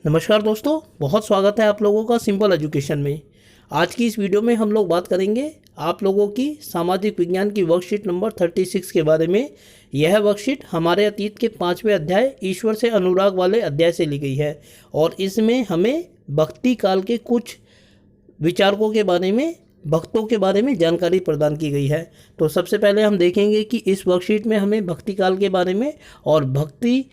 नमस्कार दोस्तों, बहुत स्वागत है आप लोगों का सिंपल एजुकेशन में। आज की इस वीडियो में हम लोग बात करेंगे आप लोगों की सामाजिक विज्ञान की वर्कशीट नंबर 36 के बारे में। यह वर्कशीट हमारे अतीत के 5वें अध्याय ईश्वर से अनुराग वाले अध्याय से ली गई है और इसमें हमें भक्ति काल के कुछ विचारकों के बारे में, भक्तों के बारे में जानकारी प्रदान की गई है। तो सबसे पहले हम देखेंगे कि इस वर्कशीट में हमें भक्ति काल के बारे में और भक्ति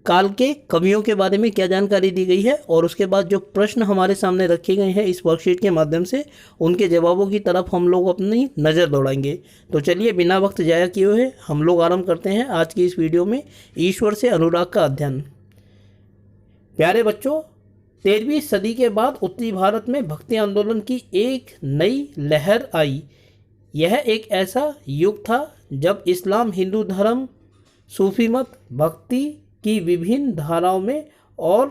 काल के कवियों के बारे में क्या जानकारी दी गई है, और उसके बाद जो प्रश्न हमारे सामने रखे गए हैं इस वर्कशीट के माध्यम से उनके जवाबों की तरफ हम लोग अपनी नज़र दौड़ाएंगे। तो चलिए बिना वक्त जाया किए हुए हम लोग आरंभ करते हैं आज की इस वीडियो में ईश्वर से अनुराग का अध्ययन। प्यारे बच्चों, 13वीं सदी के बाद उत्तरी भारत में भक्ति आंदोलन की एक नई लहर आई। यह एक ऐसा युग था जब इस्लाम, हिंदू धर्म, सूफी मत, भक्ति की विभिन्न धाराओं में और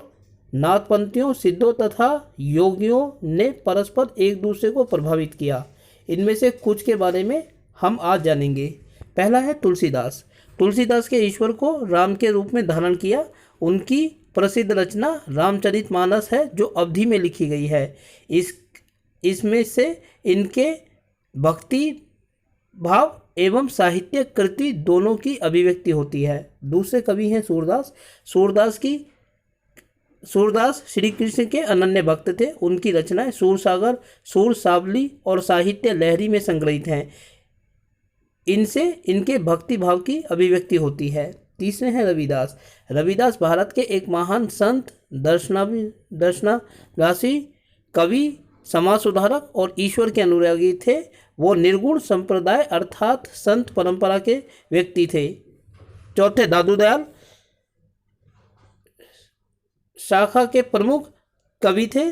नाथपंथियों, सिद्धों तथा योगियों ने परस्पर एक दूसरे को प्रभावित किया। इनमें से कुछ के बारे में हम आज जानेंगे। पहला है तुलसीदास। तुलसीदास के ईश्वर को राम के रूप में धारण किया। उनकी प्रसिद्ध रचना रामचरितमानस है जो अवधी में लिखी गई है। इसमें से इनके भक्ति भाव एवं साहित्य कृति दोनों की अभिव्यक्ति होती है। दूसरे कवि हैं सूरदास। सूरदास श्री कृष्ण के अनन्य भक्त थे। उनकी रचनाएं सूरसागर, सूरसावली और साहित्य लहरी में संग्रहित हैं। इनसे इनके भक्ति भाव की अभिव्यक्ति होती है। तीसरे हैं रविदास। रविदास भारत के एक महान संत, दर्शनाभासी कवि, समाज सुधारक और ईश्वर के अनुरागी थे। वो निर्गुण संप्रदाय अर्थात संत परंपरा के व्यक्ति थे। चौथे दादू दयाल शाखा के प्रमुख कवि थे।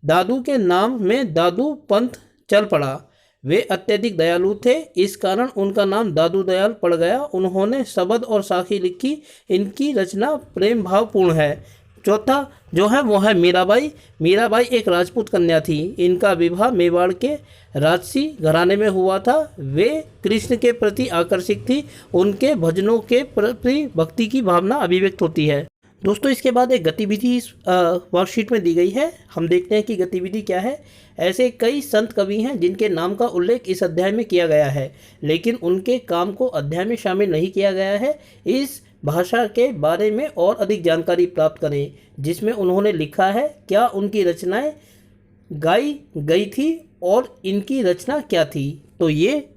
दादू के नाम में दादू पंथ चल पड़ा। वे अत्यधिक दयालु थे, इस कारण उनका नाम दादू दयाल पड़ गया। उन्होंने शबद और साखी लिखी। इनकी रचना प्रेम भावपूर्ण है। चौथा जो है वो है मीराबाई। मीराबाई एक राजपूत कन्या थी। इनका विवाह मेवाड़ के राजसी घराने में हुआ था। वे कृष्ण के प्रति आकर्षित थी। उनके भजनों के प्रति भक्ति की भावना अभिव्यक्त होती है। दोस्तों, इसके बाद एक गतिविधि इस वर्कशीट में दी गई है। हम देखते हैं कि गतिविधि क्या है। ऐसे कई संत कवि हैं जिनके नाम का उल्लेख इस अध्याय में किया गया है, लेकिन उनके काम को अध्याय में शामिल नहीं किया गया है। इस भाषा के बारे में और अधिक जानकारी प्राप्त करें जिसमें उन्होंने लिखा है क्या उनकी रचनाएं गाई गई थी और इनकी रचना क्या थी। तो ये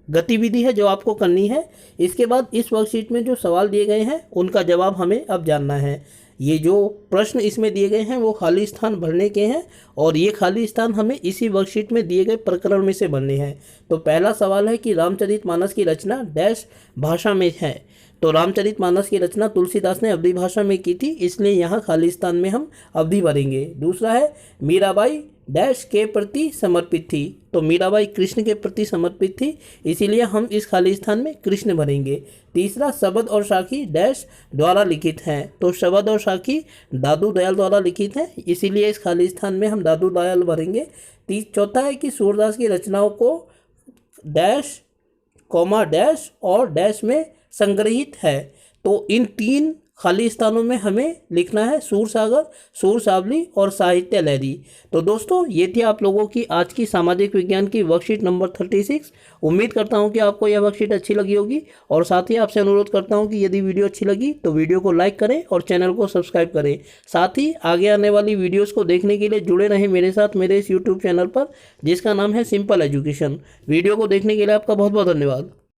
गतिविधि है जो आपको करनी है। इसके बाद इस वर्कशीट में जो सवाल दिए गए हैं उनका जवाब हमें अब जानना है। ये जो प्रश्न इसमें दिए गए हैं वो खाली स्थान भरने के हैं और ये खाली स्थान हमें इसी वर्कशीट में दिए गए प्रकरण में से भरने हैं। तो पहला सवाल है कि रामचरितमानस की रचना डैश भाषा में है। तो रामचरितमानस की रचना तुलसीदास ने अवधी भाषा में की थी, इसलिए यहाँ खाली स्थान में हम अवधी भरेंगे। दूसरा है मीराबाई डैश के प्रति समर्पित थी। तो मीराबाई कृष्ण के प्रति समर्पित थी, इसीलिए हम इस खाली स्थान में कृष्ण भरेंगे। तीसरा, शबद और साखी डैश द्वारा लिखित हैं। तो शबद और साखी दादू दयाल द्वारा लिखित हैं, इसीलिए इस खाली स्थान में हम दादू दयाल भरेंगे। चौथा है कि सूरदास की रचनाओं को डैश, कॉमा डैश और डैश में संग्रहित है। तो इन तीन खाली स्थानों में हमें लिखना है सूरसागर, सूरसावली और साहित्य लहरी। तो दोस्तों, ये थी आप लोगों की आज की सामाजिक विज्ञान की वर्कशीट नंबर 36। उम्मीद करता हूँ कि आपको यह वर्कशीट अच्छी लगी होगी और साथ ही आपसे अनुरोध करता हूँ कि यदि वीडियो अच्छी लगी तो वीडियो को लाइक करें और चैनल को सब्सक्राइब करें। साथ ही आगे आने वाली वीडियोज़ को देखने के लिए जुड़े रहें मेरे साथ मेरे इस यूट्यूब चैनल पर जिसका नाम है सिंपल एजुकेशन। वीडियो को देखने के लिए आपका बहुत बहुत धन्यवाद।